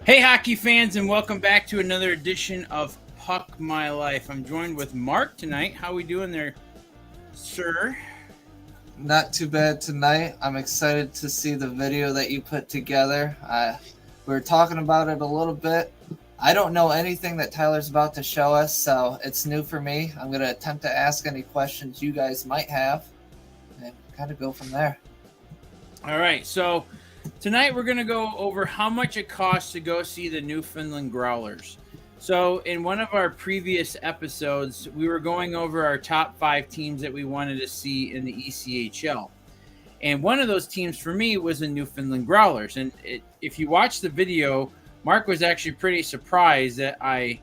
Hey, hockey fans, and welcome back to another edition of Puck My Life. I'm joined with Mark tonight. How we doing there, sir? Not too bad tonight. I'm excited to see the video that you put together. We were talking about it a little bit. I don't know anything that Tyler's about to show us, so it's new for me. I'm going to attempt to ask any questions you guys might have and kind of go from there. All right, so tonight we're going to go over how much it costs to go see the Newfoundland Growlers. So in one of our previous episodes, we were going over our top 5 teams that we wanted to see in the ECHL. And one of those teams for me was the Newfoundland Growlers. And if you watch the video, Mark was actually pretty surprised that I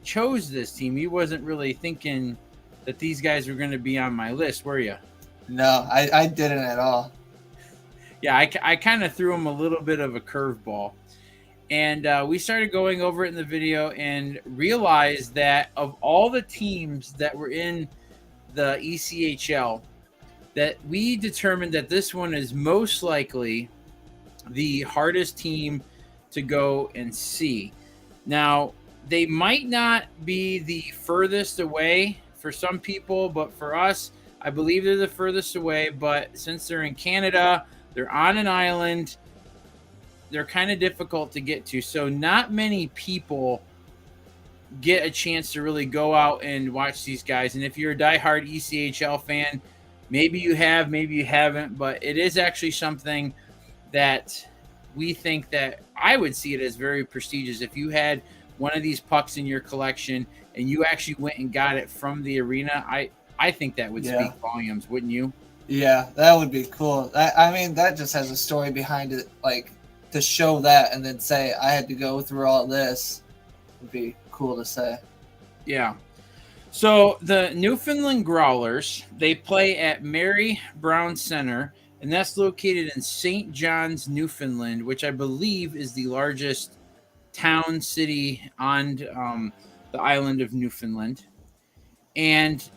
chose this team. He wasn't really thinking that these guys were going to be on my list, were you? No, I didn't at all. Yeah, I kind of threw him a little bit of a curveball. And we started going over it in the video and realized that of all the teams that were in the ECHL, that we determined that this one is most likely the hardest team to go and see. Now, they might not be the furthest away for some people, but for us, I believe they're the furthest away. But since they're in Canada, they're on an island, they're kind of difficult to get to. So not many people get a chance to really go out and watch these guys. And if you're a diehard ECHL fan, maybe you have, maybe you haven't, but it is actually something that we think that I would see it as very prestigious. If you had one of these pucks in your collection and you actually went and got it from the arena, I think that would speak volumes, wouldn't you? Yeah, that would be cool. I mean, that just has a story behind it, like to show that and then say I had to go through all this would be cool to say. Yeah. So the Newfoundland Growlers, they play at Mary Brown Center, and that's located in St. John's, Newfoundland, which I believe is the largest town, city on the island of Newfoundland. And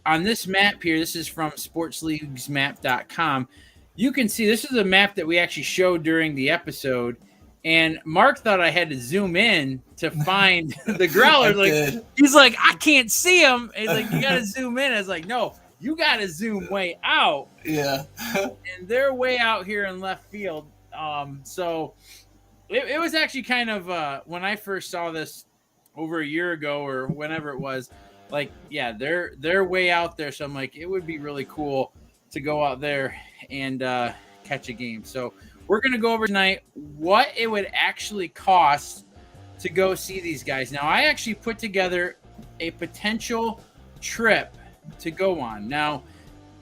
on this map here, this is from sportsleaguesmap.com. You can see this is a map that we actually showed during the episode. And Mark thought I had to zoom in to find the Growlers. He's like, I can't see them. He's like, you got to zoom in. I was like, no, you got to zoom way out. Yeah. And they're way out here in left field. So it was actually kind of when I first saw this over a year ago or whenever it was, like, yeah, they're way out there. So I'm like, it would be really cool to go out there and catch a game. So we're going to go over tonight what it would actually cost to go see these guys. Now, I actually put together a potential trip to go on. Now,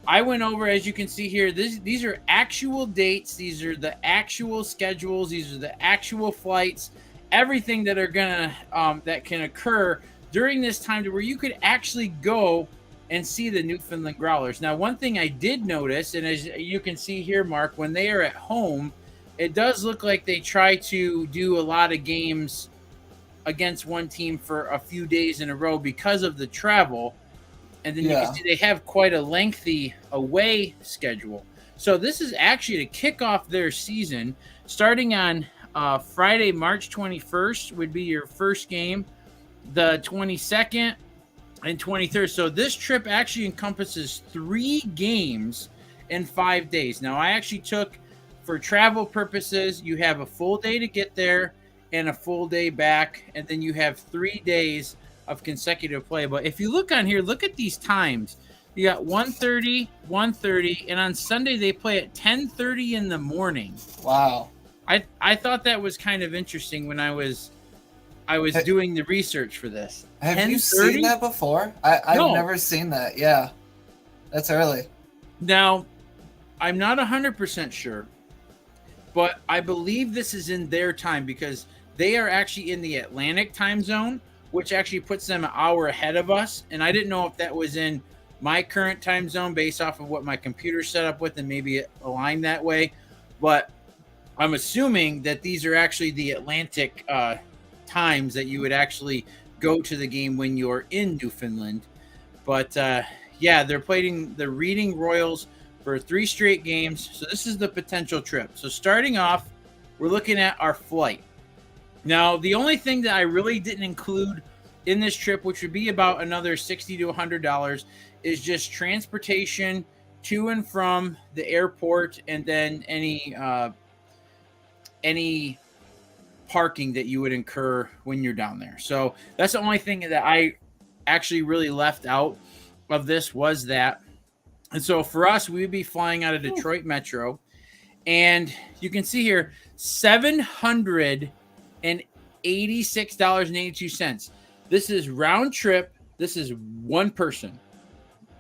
I went over, as you can see here, these are actual dates. These are the actual schedules. These are the actual flights, everything that are going to that can occur during this time to where you could actually go and see the Newfoundland Growlers. Now, one thing I did notice, and as you can see here, Mark, when they are at home, it does look like they try to do a lot of games against one team for a few days in a row because of the travel. And then you can see they have quite a lengthy away schedule. So this is actually to kick off their season. Starting on Friday, March 21st would be your first game. The 22nd and 23rd. So this trip actually encompasses 3 games in 5 days. Now, I actually took, for travel purposes, you have a full day to get there and a full day back, and then you have 3 days of consecutive play. But if you look on here, look at these times. You got 1:30, 1:30, and on Sunday they play at 10:30 in the morning. Wow. I thought that was kind of interesting when I was doing the research for this. Have you seen that before? I've No. never seen that. Yeah. That's early. Now, I'm not 100% sure, but I believe this is in their time because they are actually in the Atlantic time zone, which actually puts them an hour ahead of us. And I didn't know if that was in my current time zone based off of what my computer's set up with and maybe it aligned that way. But I'm assuming that these are actually the Atlantic times that you would actually go to the game when you're in Newfoundland. But yeah, they're playing the Reading Royals for 3 straight games. So this is the potential trip. So starting off, we're looking at our flight. Now, the only thing that I really didn't include in this trip, which would be about another $60 to $100, is just transportation to and from the airport, and then any parking that you would incur when you're down there. So that's the only thing that I actually really left out of this was that. And so for us, we would be flying out of Detroit Metro, and you can see here $786.82. This is round trip. This is one person.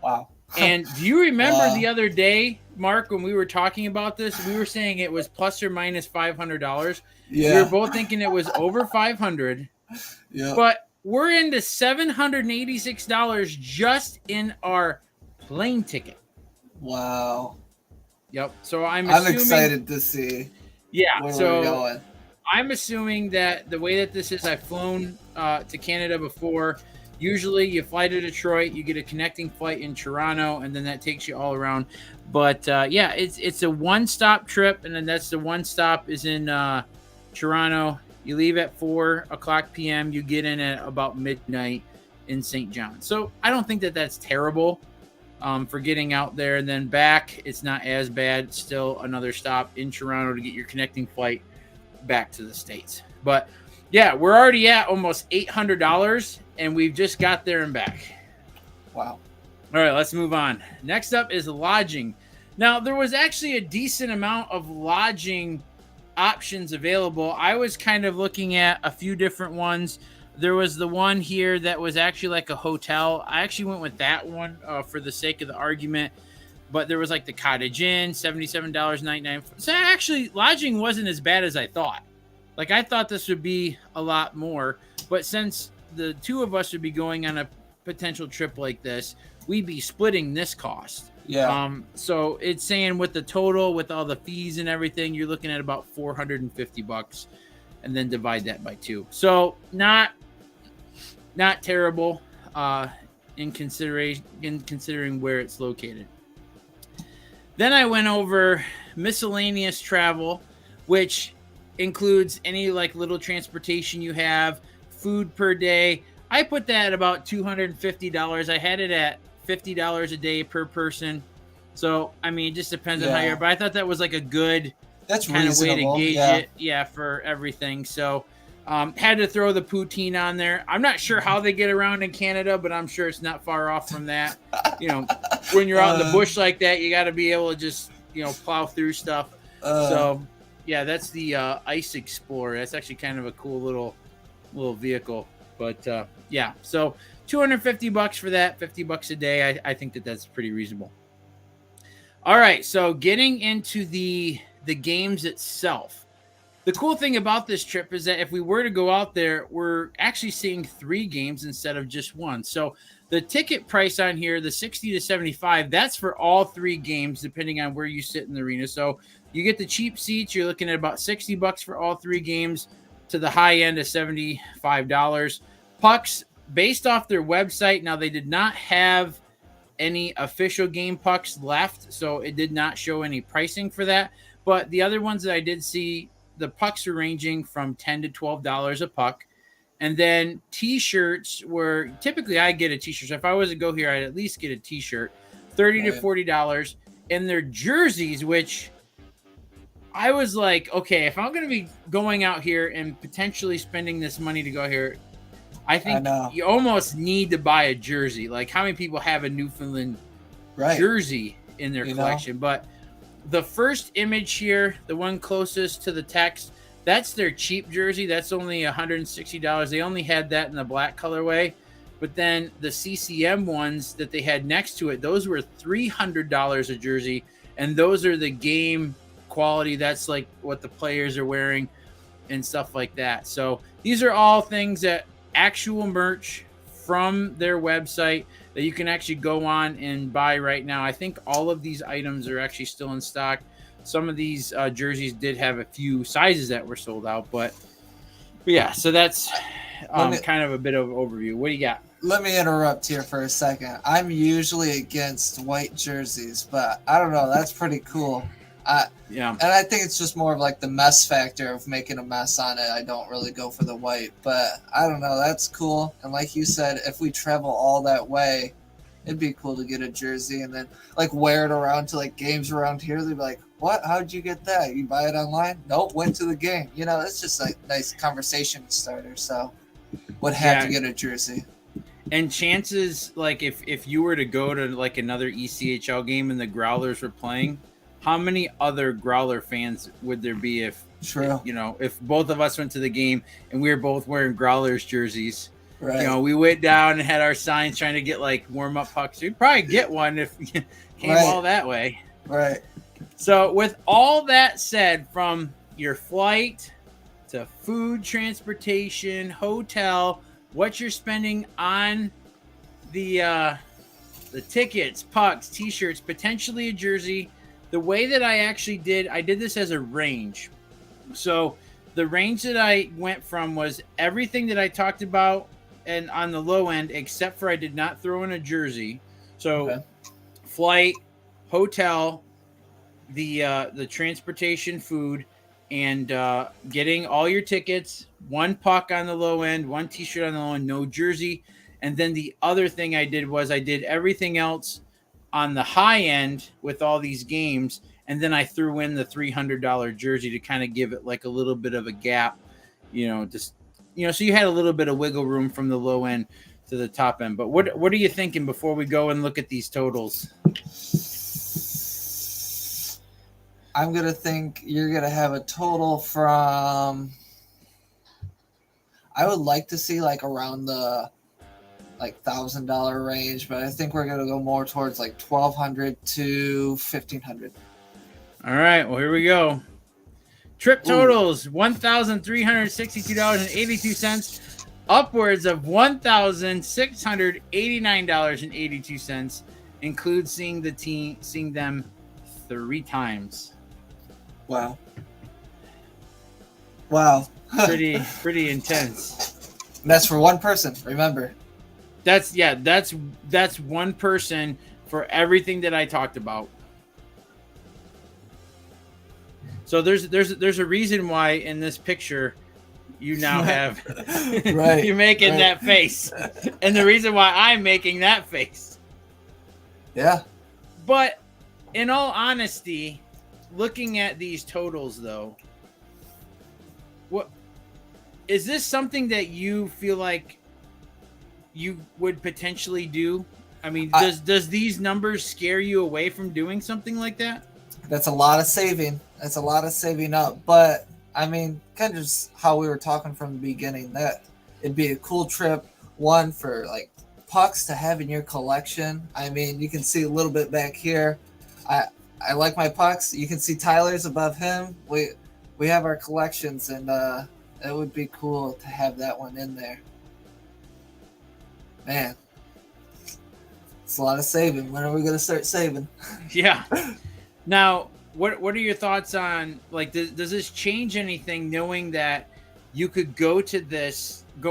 Wow. And do you remember the other day, Mark, when we were talking about this, we were saying it was plus or minus $500. Yeah. We were both thinking it was over 500. Yeah. But we're into $786 just in our plane ticket. Wow. Yep. So I'm excited to see. Yeah. Where So we're going. I'm assuming that the way that this is, I've flown to Canada before. Usually you fly to Detroit, you get a connecting flight in Toronto, and then that takes you all around. But yeah, it's a one-stop trip, and then that's the one stop is in Toronto. You leave at 4:00 p.m. You get in at about midnight in St. John. So I don't think that that's terrible for getting out there. And then back, it's not as bad. It's still another stop in Toronto to get your connecting flight back to the States. But yeah, we're already at almost $800, and we've just got there and back. Wow. All right, let's move on. Next up is lodging. Now, there was actually a decent amount of lodging options available. I was kind of looking at a few different ones. There was the one here that was actually like a hotel. I actually went with that one for the sake of the argument. But there was like the Cottage Inn, $77.99. So actually, lodging wasn't as bad as I thought. Like, I thought this would be a lot more. But since the two of us would be going on a potential trip like this, we'd be splitting this cost. Yeah. So it's saying with the total, with all the fees and everything, you're looking at about $450, and then divide that by 2. So not terrible in considering where it's located. Then I went over miscellaneous travel, which includes any like little transportation you have, food per day. I put that at about $250. I had it at $50 a day per person. So, I mean, it just depends on how you're, but I thought that was like a good kind of way to gauge it. Yeah, for everything. So, had to throw the poutine on there. I'm not sure how they get around in Canada, but I'm sure it's not far off from that. You know, when you're out in the bush like that, you got to be able to just, plow through stuff. So, yeah, that's the Ice Explorer. That's actually kind of a cool little vehicle. But, yeah, so $250 for that, $50 a day. I think that's pretty reasonable. All right, so getting into the games itself. The cool thing about this trip is that if we were to go out there, we're actually seeing 3 games instead of just one. So the ticket price on here, the $60 to $75, that's for all 3 games, depending on where you sit in the arena. So you get the cheap seats, you're looking at about $60 for all 3 games, to the high end of $75. Pucks, based off their website, now they did not have any official game pucks left, so it did not show any pricing for that. But the other ones that I did see, the pucks are ranging from $10 to $12 a puck. And then T-shirts were, typically I get a T-shirt. So if I was to go here, I'd at least get a T-shirt, $30 to $40. And their jerseys, which I was like, okay, if I'm going to be going out here and potentially spending this money to go here, I think you almost need to buy a jersey. Like, how many people have a Newfoundland jersey in their collection? But the first image here, the one closest to the text, that's their cheap jersey. That's only $160. They only had that in the black colorway. But then the CCM ones that they had next to it, those were $300 a jersey. And those are the game quality. That's like what the players are wearing and stuff like that. So these are all things that actual merch from their website that you can actually go on and buy right now. I think all of these items are actually still in stock. Some of these jerseys did have a few sizes that were sold out, but yeah, so that's kind of a bit of an overview. What do you got? Let me interrupt here for a second. I'm usually against white jerseys, but I don't know. That's pretty cool. Yeah. And I think it's just more of like the mess factor of making a mess on it. I don't really go for the white, but I don't know. That's cool. And like you said, if we travel all that way, it'd be cool to get a jersey and then like wear it around to like games around here. They'd be like, "What? How'd you get that? You buy it online?" Nope, went to the game. You know, it's just like nice conversation starter. So would have to get a jersey. And chances, like if you were to go to like another ECHL game and the Growlers were playing, how many other Growler fans would there be if if both of us went to the game and we were both wearing Growlers jerseys? Right. You know, we went down and had our signs trying to get like warm up pucks. We'd probably get one if we came all that way. Right. So with all that said, from your flight to food, transportation, hotel, what you're spending on the tickets, pucks, t-shirts, potentially a jersey. The way that I did this as a range. So the range that I went from was everything that I talked about and on the low end, except for I did not throw in a jersey. So flight, hotel, the transportation, food, and getting all your tickets, one puck on the low end, one t-shirt on the low end, no jersey. And then the other thing I did was I did everything else on the high end with all these games, and then I threw in the $300 jersey to kind of give it like a little bit of a gap, so you had a little bit of wiggle room from the low end to the top end. But what are you thinking before we go and look at these totals? I'm gonna think you're gonna have a total from. I would like to see like around the $1,000 range, but I think we're gonna go more towards like $1,200 to $1,500. All right, well here we go. Trip totals: $1,362.82, upwards of $1,689.82. Includes seeing them 3 times. Wow. Pretty intense. And that's for one person, remember. That's one person for everything that I talked about. So there's a reason why in this picture you now have you're making that face. And the reason why I'm making that face. Yeah. But in all honesty, looking at these totals though, what is this something that you feel like you would potentially do? I mean, does these numbers scare you away from doing something like that? That's a lot of saving. That's a lot of saving up. But I mean, kind of just how we were talking from the beginning, that it'd be a cool trip. One for like pucks to have in your collection. I mean, you can see a little bit back here. I like my pucks. You can see Tyler's above him. We have our collections, and it would be cool to have that one in there. Man, it's a lot of saving. When are we going to start saving? Yeah. Now, what are your thoughts on, like, does this change anything knowing that you could go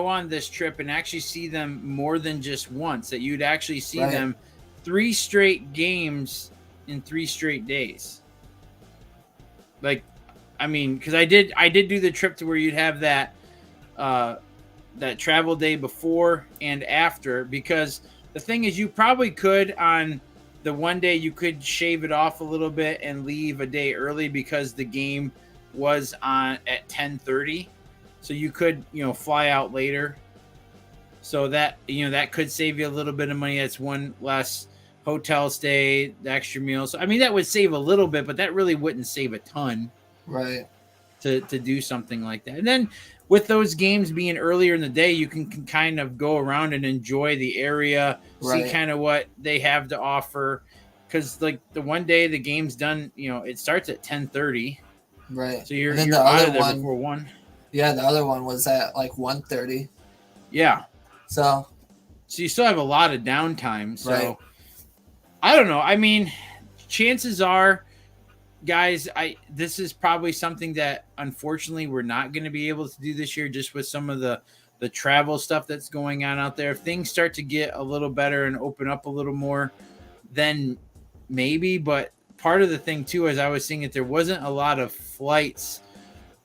on this trip and actually see them more than just once, that you'd actually see them 3 straight games in 3 straight days? Like, I mean, because I did do the trip to where you'd have that travel day before and after, because the thing is, you probably could on the one day you could shave it off a little bit and leave a day early because the game was on at 10:30, so you could fly out later, so that that could save you a little bit of money. That's one less hotel stay, the extra meal. So I mean, that would save a little bit, but that really wouldn't save a ton, right? To do something like that. And then with those games being earlier in the day, you can kind of go around and enjoy the area, see kind of what they have to offer. Because like the one day the game's done, it starts at 10:30. Right. So you're out of there before 1. Yeah, the other one was at like 1:30. Yeah. So you still have a lot of downtime. So I don't know. I mean, chances are, guys, this is probably something that unfortunately we're not going to be able to do this year, just with some of the travel stuff that's going on out there. If things start to get a little better and open up a little more, then maybe. But part of the thing too, as I was seeing it, there wasn't a lot of flights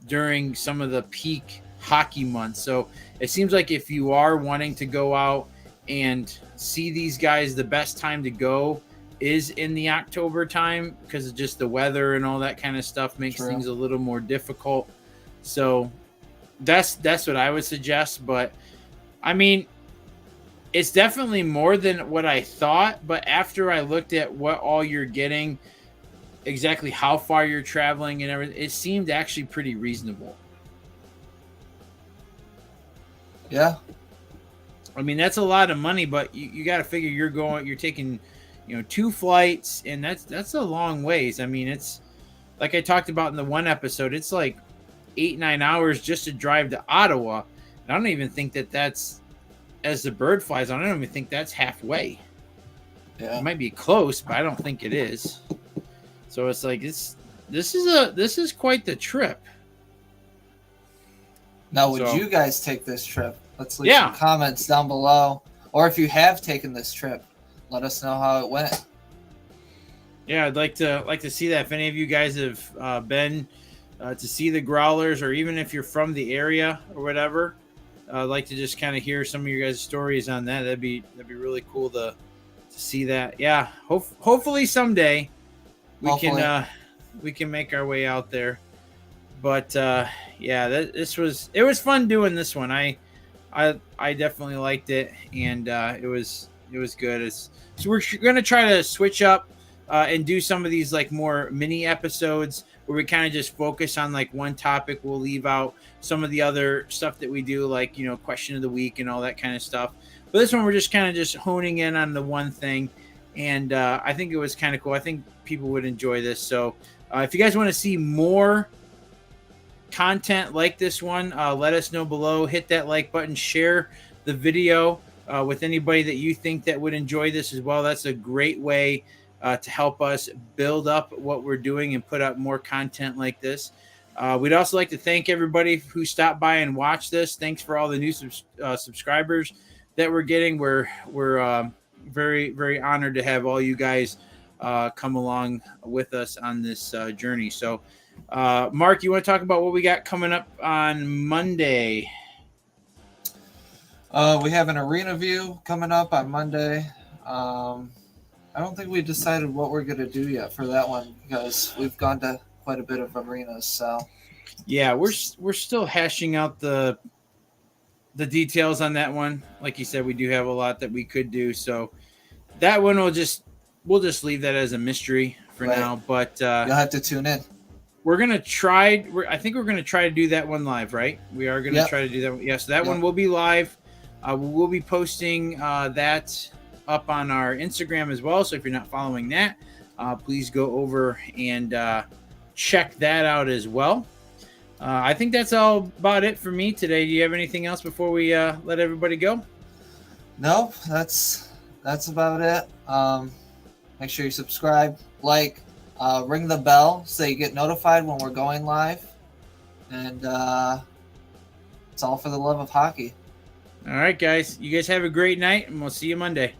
during some of the peak hockey months. So it seems like if you are wanting to go out and see these guys, the best time to go is in the October time, because of just the weather and all that kind of stuff makes things a little more difficult. So that's what I would suggest. But I mean, it's definitely more than what I thought. But after I looked at what all you're getting, exactly how far you're traveling and everything, it seemed actually pretty reasonable. Yeah. I mean, that's a lot of money, but you got to figure you're taking, 2 flights, and that's a long ways. I mean, it's like I talked about in the one episode, it's like 8-9 hours just to drive to Ottawa. And I don't even think that's, as the bird flies on, I don't even think that's halfway. Yeah. It might be close, but I don't think it is. So it's like this is quite the trip. Now, would you guys take this trip? Let's leave some comments down below. Or if you have taken this trip, let us know how it went. Yeah, I'd like to see that. If any of you guys have been to see the Growlers, or even if you're from the area or whatever, I'd like to just kind of hear some of your guys' stories on that. That'd be really cool to see that. Yeah, hopefully someday we can make our way out there. But yeah, it was fun doing this one. I definitely liked it, and it was good. So we're gonna try to switch up and do some of these like more mini episodes where we kind of just focus on like one topic. We'll leave out some of the other stuff that we do, like question of the week and all that kind of stuff. But this one we're just kind of just honing in on the one thing, and I think it was kind of cool. I think people would enjoy this. So if you guys want to see more content like this one, let us know below. Hit that like button, share the video with anybody that you think that would enjoy this as well. That's a great way to help us build up what we're doing and put out more content like this. We'd also like to thank everybody who stopped by and watched this. Thanks for all the new subscribers that we're getting. We're very, very honored to have all you guys come along with us on this journey. So Mark, you want to talk about what we got coming up on Monday? We have an arena view coming up on Monday. I don't think we decided what we're going to do yet for that one, because we've gone to quite a bit of arenas. So yeah, we're still hashing out the details on that one. Like you said, we do have a lot that we could do. So that one we'll just leave that as a mystery for now. But you'll have to tune in. We're gonna try. I think we're gonna try to do that one live, right? We are gonna try to do that. Yes, that one will be live. We'll be posting that up on our Instagram as well. So if you're not following that, please go over and check that out as well. I think that's all about it for me today. Do you have anything else before we let everybody go? No, that's about it. Make sure you subscribe, like, ring the bell so you get notified when we're going live. And it's all for the love of hockey. All right, guys. You guys have a great night, and we'll see you Monday.